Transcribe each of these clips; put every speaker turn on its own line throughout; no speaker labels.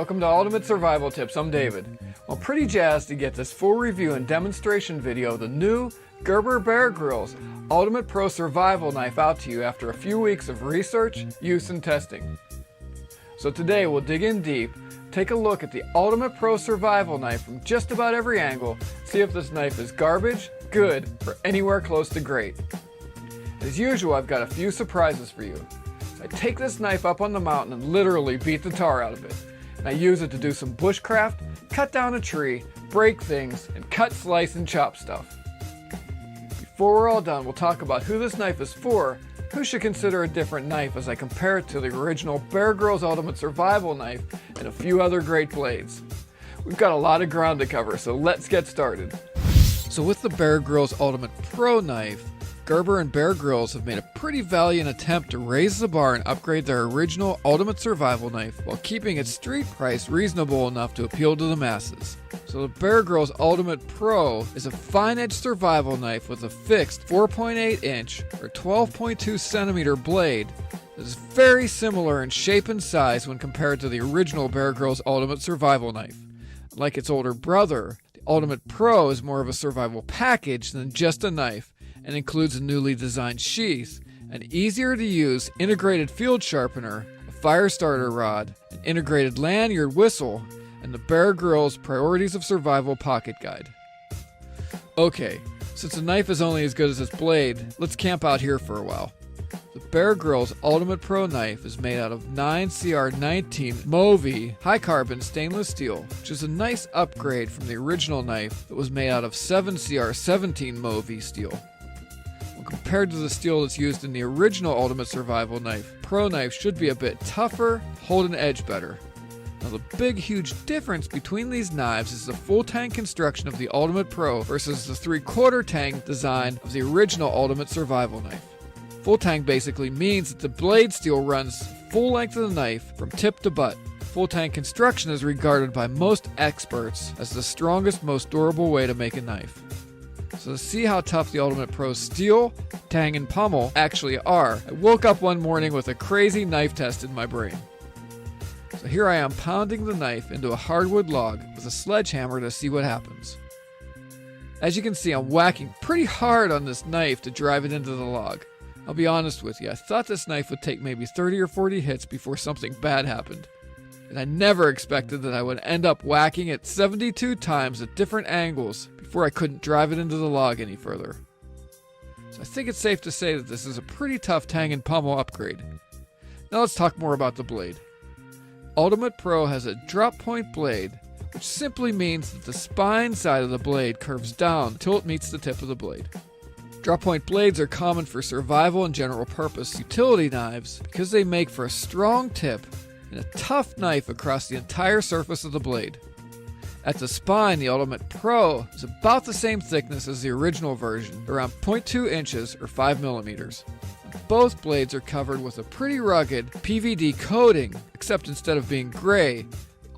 welcome to Ultimate Survival Tips. I'm David. Well, I'm pretty jazzed to get this full review and demonstration video of the new Gerber Bear Grylls Ultimate Pro Survival Knife out to you after a few weeks of research, use, and testing. So today we'll dig in deep, take a look at the Ultimate Pro Survival Knife from just about every angle, see if this knife is garbage, good, or anywhere close to great. As usual, I've got a few surprises for you. I take this knife up on the mountain and literally beat the tar out of it. And I use it to do some bushcraft, cut down a tree, break things, and cut, slice, and chop stuff. Before we're all done, we'll talk about who this knife is for, who should consider a different knife as I compare it to the original Bear Grylls Ultimate Survival Knife, and a few other great blades. We've got a lot of ground to cover, so let's get started. So with the Bear Grylls Ultimate Pro Knife, Gerber and Bear Grylls have made a pretty valiant attempt to raise the bar and upgrade their original Ultimate Survival Knife while keeping its street price reasonable enough to appeal to the masses. So the Bear Grylls Ultimate Pro is a fine-edged survival knife with a fixed 4.8 inch or 12.2 centimeter blade that is very similar in shape and size when compared to the original Bear Grylls Ultimate Survival Knife. Like its older brother, the Ultimate Pro is more of a survival package than just a knife, and includes a newly designed sheath, an easier to use integrated field sharpener, a fire starter rod, an integrated lanyard whistle, and the Bear Grylls Priorities of Survival Pocket Guide. Okay, since the knife is only as good as its blade, let's camp out here for a while. The Bear Grylls Ultimate Pro knife is made out of 9CR19 Movi high carbon stainless steel, which is a nice upgrade from the original knife that was made out of 7CR17 Movi steel. Compared to the steel that's used in the original Ultimate Survival Knife, Pro knife should be a bit tougher, hold an edge better. Now the big huge difference between these knives is the full tang construction of the Ultimate Pro versus the 3/4 tang design of the original Ultimate Survival Knife. Full tang basically means that the blade steel runs full length of the knife from tip to butt. Full tang construction is regarded by most experts as the strongest, most durable way to make a knife. So to see how tough the Ultimate Pro steel, tang, and pommel actually are, I woke up one morning with a crazy knife test in my brain. So here I am pounding the knife into a hardwood log with a sledgehammer to see what happens. As you can see, I'm whacking pretty hard on this knife to drive it into the log. I'll be honest with you, I thought this knife would take maybe 30 or 40 hits before something bad happened. And I never expected that I would end up whacking it 72 times at different angles before I couldn't drive it into the log any further. So I think it's safe to say that this is a pretty tough tang and pommel upgrade. Now let's talk more about the blade. Ultimate Pro has a drop point blade, which simply means that the spine side of the blade curves down till it meets the tip of the blade. Drop point blades are common for survival and general purpose utility knives because they make for a strong tip and a tough knife across the entire surface of the blade. At the spine, the Ultimate Pro is about the same thickness as the original version, around 0.2 inches or 5 millimeters. Both blades are covered with a pretty rugged PVD coating, except instead of being gray,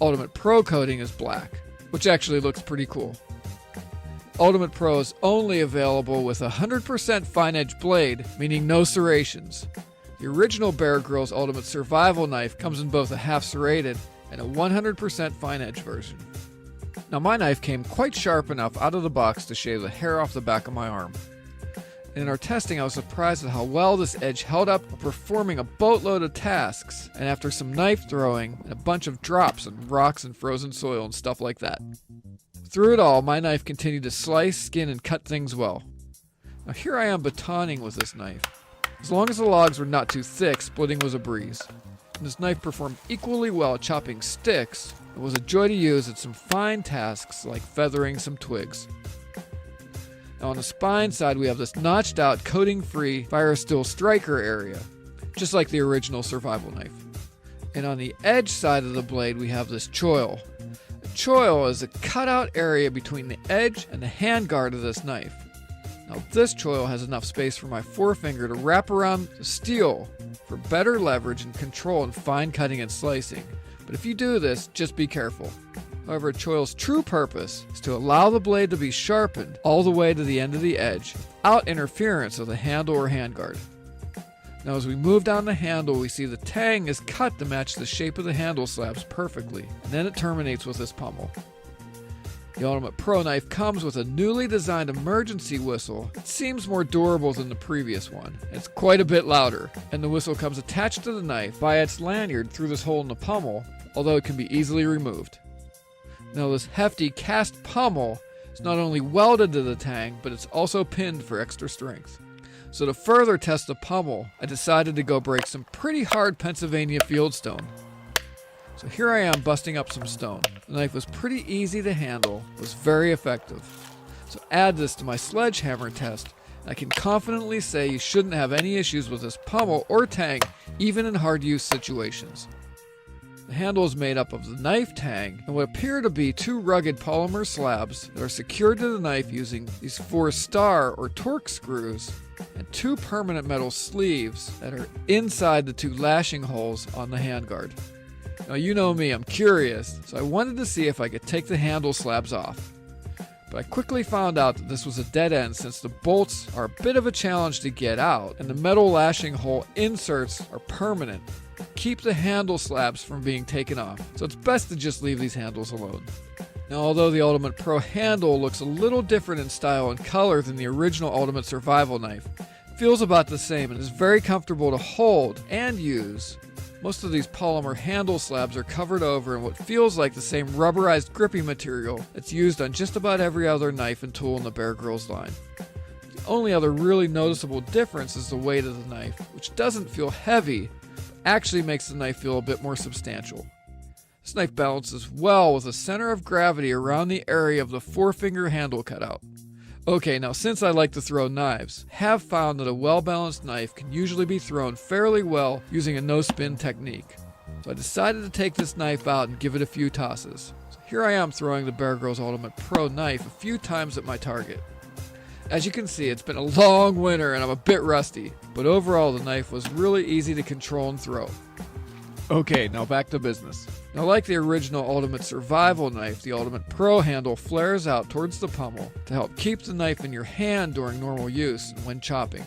Ultimate Pro coating is black, which actually looks pretty cool. Ultimate Pro is only available with a 100% fine edge blade, meaning no serrations. The original Bear Grylls Ultimate Survival Knife comes in both a half serrated and a 100% fine edge version. Now my knife came quite sharp enough out of the box to shave the hair off the back of my arm. In our testing, I was surprised at how well this edge held up while performing a boatload of tasks, and after some knife throwing and a bunch of drops and rocks and frozen soil and stuff like that. Through it all, my knife continued to slice, skin, and cut things well. Now here I am batoning with this knife. As long as the logs were not too thick, splitting was a breeze. And this knife performed equally well chopping sticks. It was a joy to use at some fine tasks like feathering some twigs. Now on the spine side, we have this notched out, coating-free fire steel striker area, just like the original survival knife. And on the edge side of the blade, we have this choil. A choil is a cutout area between the edge and the handguard of this knife. Now this choil has enough space for my forefinger to wrap around the steel for better leverage and control in fine cutting and slicing. But if you do this, just be careful. However, a choil's true purpose is to allow the blade to be sharpened all the way to the end of the edge without interference of the handle or handguard. Now as we move down the handle, we see the tang is cut to match the shape of the handle slabs perfectly, and then it terminates with this pommel. The Ultimate Pro knife comes with a newly designed emergency whistle. It seems more durable than the previous one. It's quite a bit louder, and the whistle comes attached to the knife by its lanyard through this hole in the pommel, although it can be easily removed. Now this hefty cast pommel is not only welded to the tang, but it's also pinned for extra strength. So to further test the pommel, I decided to go break some pretty hard Pennsylvania fieldstone. So here I am busting up some stone. The knife was pretty easy to handle, was very effective. So add this to my sledgehammer test, and I can confidently say you shouldn't have any issues with this pommel or tang, even in hard use situations. The handle is made up of the knife tang and what appear to be two rugged polymer slabs that are secured to the knife using these 4 star or torque screws and 2 permanent metal sleeves that are inside the 2 lashing holes on the handguard. Now you know me, I'm curious, so I wanted to see if I could take the handle slabs off. But I quickly found out that this was a dead end since the bolts are a bit of a challenge to get out and the metal lashing hole inserts are permanent. Keep the handle slabs from being taken off, so it's best to just leave these handles alone. Now although the Ultimate Pro handle looks a little different in style and color than the original Ultimate Survival knife, it feels about the same and is very comfortable to hold and use. Most of these polymer handle slabs are covered over in what feels like the same rubberized gripping material that's used on just about every other knife and tool in the Bear Grylls line. The only other really noticeable difference is the weight of the knife, which doesn't feel heavy, but actually makes the knife feel a bit more substantial. This knife balances well with a center of gravity around the area of the 4-finger handle cutout. Okay, now since I like to throw knives, have found that a well-balanced knife can usually be thrown fairly well using a no-spin technique. So I decided to take this knife out and give it a few tosses. So here I am throwing the Bear Grylls Ultimate Pro knife a few times at my target. As you can see, it's been a long winter and I'm a bit rusty, but overall the knife was really easy to control and throw. Okay, now back to business. Now like the original Ultimate Survival knife, the Ultimate Pro handle flares out towards the pommel to help keep the knife in your hand during normal use and when chopping.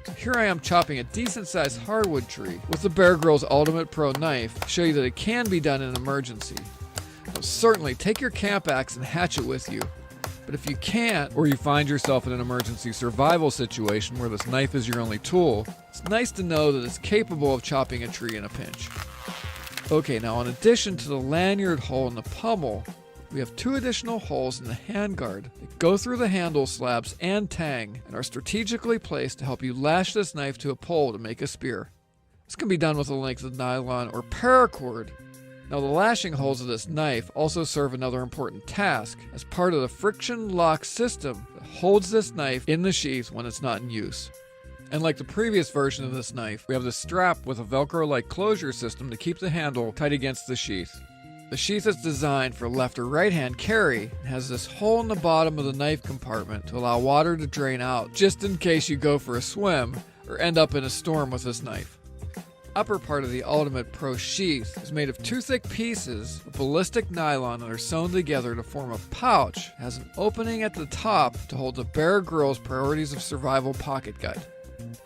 So here I am chopping a decent sized hardwood tree with the Bear Grylls Ultimate Pro knife to show you that it can be done in an emergency. Now certainly take your camp axe and hatchet with you, but if you can't, or you find yourself in an emergency survival situation where this knife is your only tool, it's nice to know that it's capable of chopping a tree in a pinch. Okay, now in addition to the lanyard hole in the pommel, we have 2 additional holes in the handguard that go through the handle slabs and tang and are strategically placed to help you lash this knife to a pole to make a spear. This can be done with a length of nylon or paracord. Now the lashing holes of this knife also serve another important task as part of the friction lock system that holds this knife in the sheath when it's not in use. And like the previous version of this knife, we have the strap with a Velcro-like closure system to keep the handle tight against the sheath. The sheath is designed for left or right hand carry and has this hole in the bottom of the knife compartment to allow water to drain out just in case you go for a swim or end up in a storm with this knife. The upper part of the Ultimate Pro sheath is made of 2 thick pieces of ballistic nylon that are sewn together to form a pouch. It has an opening at the top to hold the Bear Grylls Priorities of Survival pocket guide.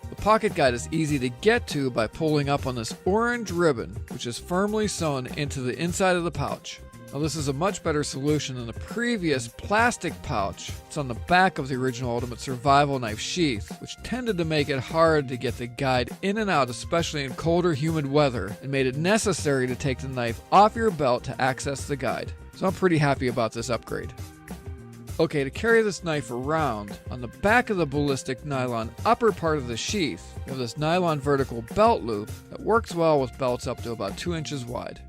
The pocket guide is easy to get to by pulling up on this orange ribbon, which is firmly sewn into the inside of the pouch. Now this is a much better solution than the previous plastic pouch that's on the back of the original Ultimate Survival knife sheath, which tended to make it hard to get the guide in and out, especially in colder, humid weather, and made it necessary to take the knife off your belt to access the guide. So I'm pretty happy about this upgrade. Okay, to carry this knife around, on the back of the ballistic nylon upper part of the sheath, you have this nylon vertical belt loop that works well with belts up to about 2 inches wide.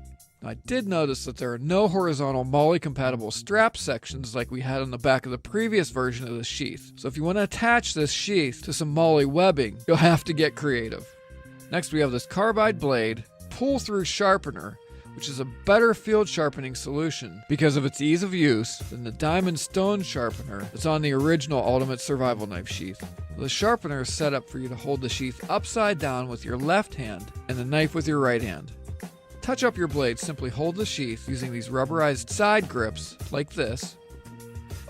Now, I did notice that there are no horizontal MOLLE compatible strap sections like we had on the back of the previous version of the sheath, so if you want to attach this sheath to some MOLLE webbing, you'll have to get creative. Next we have this carbide blade, pull-through sharpener, which is a better field sharpening solution because of its ease of use than the diamond stone sharpener that's on the original Ultimate Survival knife sheath. The sharpener is set up for you to hold the sheath upside down with your left hand and the knife with your right hand. To touch up your blade, simply hold the sheath using these rubberized side grips like this.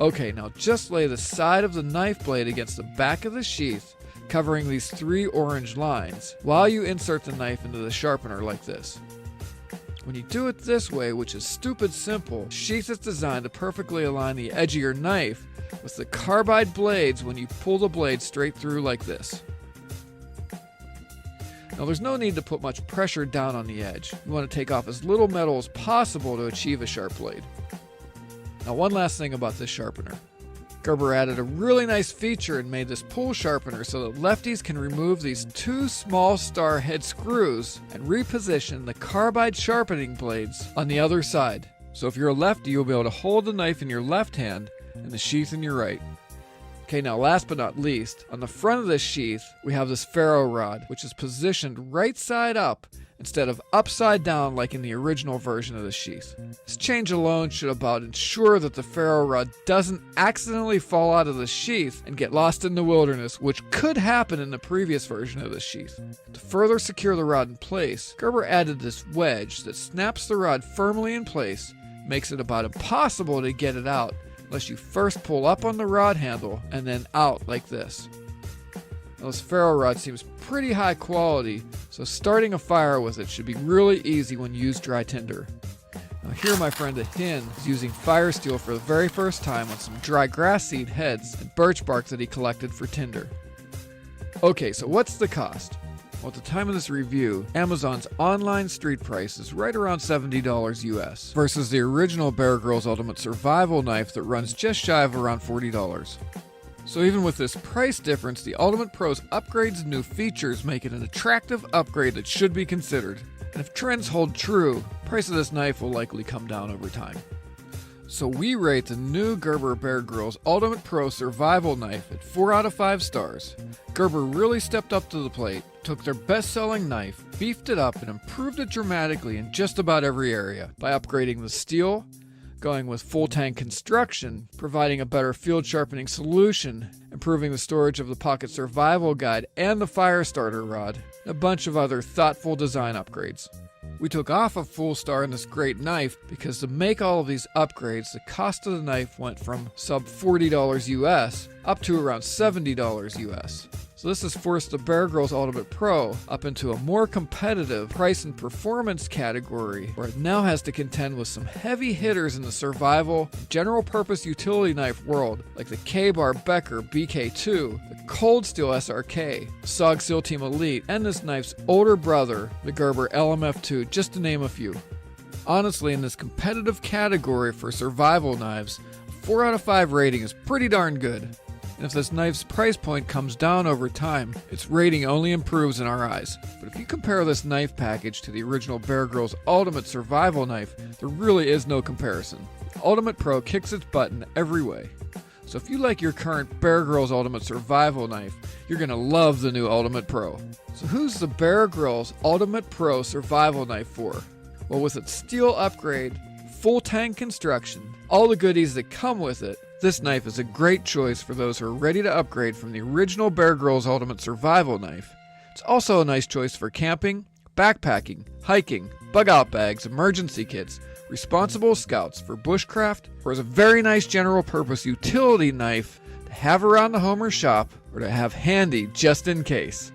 Okay, now just lay the side of the knife blade against the back of the sheath covering these 3 orange lines, while you insert the knife into the sharpener like this. When you do it this way, which is stupid simple, the sheath is designed to perfectly align the edge of your knife with the carbide blades when you pull the blade straight through like this. Now there's no need to put much pressure down on the edge. You want to take off as little metal as possible to achieve a sharp blade. Now one last thing about this sharpener. Gerber added a really nice feature and made this pull sharpener so that lefties can remove these 2 small star head screws and reposition the carbide sharpening blades on the other side. So if you're a lefty, you'll be able to hold the knife in your left hand and the sheath in your right. Okay, now last but not least, on the front of this sheath, we have this ferro rod, which is positioned right side up instead of upside down like in the original version of the sheath. This change alone should about ensure that the ferro rod doesn't accidentally fall out of the sheath and get lost in the wilderness, which could happen in the previous version of the sheath. To further secure the rod in place, Gerber added this wedge that snaps the rod firmly in place, makes it about impossible to get it out unless you first pull up on the rod handle and then out like this. Now this ferro rod seems pretty high quality, so starting a fire with it should be really easy when you use dry tinder. Now here my friend Ahin is using fire steel for the very first time on some dry grass seed heads and birch bark that he collected for tinder. Okay, so what's the cost? Well, at the time of this review, Amazon's online street price is right around $70 US versus the original Bear Grylls Ultimate Survival Knife that runs just shy of around $40. So even with this price difference, the Ultimate Pro's upgrades and new features make it an attractive upgrade that should be considered. And if trends hold true, the price of this knife will likely come down over time. So we rate the new Gerber Bear Grylls Ultimate Pro Survival Knife at 4 out of 5 stars. Gerber really stepped up to the plate, took their best-selling knife, beefed it up, and improved it dramatically in just about every area by upgrading the steel, going with full tank construction, providing a better field sharpening solution, improving the storage of the pocket survival guide and the fire starter rod, and a bunch of other thoughtful design upgrades. We took off a full star in this great knife because to make all of these upgrades, the cost of the knife went from sub $40 US up to around $70 US. So this has forced the Bear Grylls Ultimate Pro up into a more competitive price and performance category, where it now has to contend with some heavy hitters in the survival, general purpose utility knife world, like the K-Bar Becker BK2, the Cold Steel SRK, the SOG SEAL Team Elite, and this knife's older brother, the Gerber LMF2, just to name a few. Honestly, in this competitive category for survival knives, a 4 out of 5 rating is pretty darn good. And if this knife's price point comes down over time, its rating only improves in our eyes. But if you compare this knife package to the original Bear Grylls Ultimate Survival Knife, there really is no comparison. The Ultimate Pro kicks its butt in every way. So if you like your current Bear Grylls Ultimate Survival Knife, you're going to love the new Ultimate Pro. So who's the Bear Grylls Ultimate Pro Survival Knife for? Well, with its steel upgrade, full tank construction, all the goodies that come with it, this knife is a great choice for those who are ready to upgrade from the original Bear Grylls Ultimate Survival Knife. It's also a nice choice for camping, backpacking, hiking, bug-out bags, emergency kits, responsible scouts, for bushcraft, or as a very nice general-purpose utility knife to have around the home or shop, or to have handy just in case.